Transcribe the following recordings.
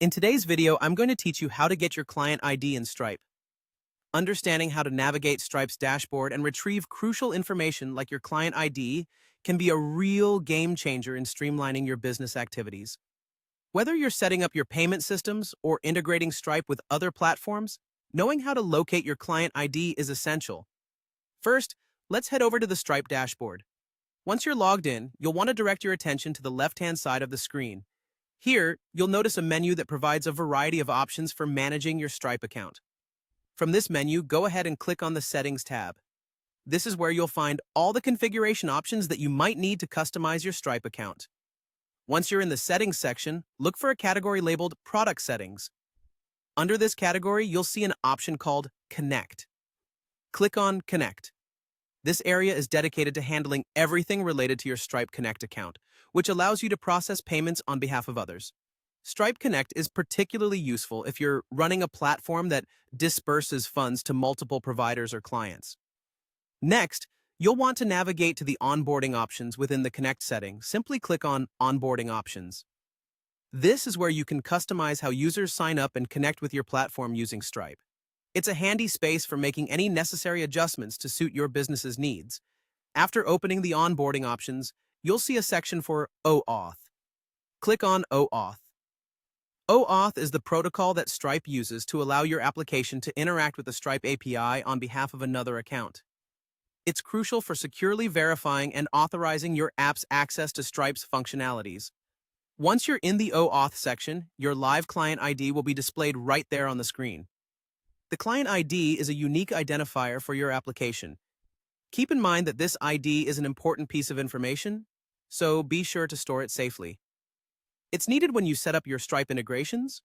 In today's video, I'm going to teach you how to get your client ID in Stripe. Understanding how to navigate Stripe's dashboard and retrieve crucial information like your client ID can be a real game changer in streamlining your business activities. Whether you're setting up your payment systems or integrating Stripe with other platforms, knowing how to locate your client ID is essential. First, let's head over to the Stripe dashboard. Once you're logged in, you'll want to direct your attention to the left-hand side of the screen. Here, you'll notice a menu that provides a variety of options for managing your Stripe account. From this menu, go ahead and click on the Settings tab. This is where you'll find all the configuration options that you might need to customize your Stripe account. Once you're in the Settings section, look for a category labeled Product Settings. Under this category, you'll see an option called Connect. Click on Connect. This area is dedicated to handling everything related to your Stripe Connect account, which allows you to process payments on behalf of others. Stripe Connect is particularly useful if you're running a platform that disperses funds to multiple providers or clients. Next, you'll want to navigate to the onboarding options within the Connect setting. Simply click on Onboarding Options. This is where you can customize how users sign up and connect with your platform using Stripe. It's a handy space for making any necessary adjustments to suit your business's needs. After opening the onboarding options, you'll see a section for OAuth. Click on OAuth. OAuth is the protocol that Stripe uses to allow your application to interact with the Stripe API on behalf of another account. It's crucial for securely verifying and authorizing your app's access to Stripe's functionalities. Once you're in the OAuth section, your live client ID will be displayed right there on the screen. The client ID is a unique identifier for your application. Keep in mind that this ID is an important piece of information, so be sure to store it safely. It's needed when you set up your Stripe integrations,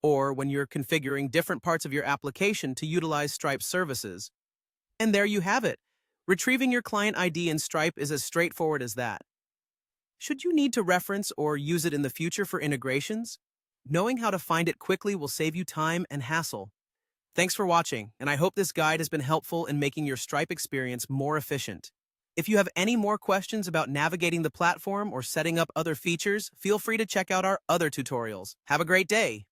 or when you're configuring different parts of your application to utilize Stripe services. And there you have it. Retrieving your client ID in Stripe is as straightforward as that. Should you need to reference or use it in the future for integrations, knowing how to find it quickly will save you time and hassle. Thanks for watching, and I hope this guide has been helpful in making your Stripe experience more efficient. If you have any more questions about navigating the platform or setting up other features, feel free to check out our other tutorials. Have a great day!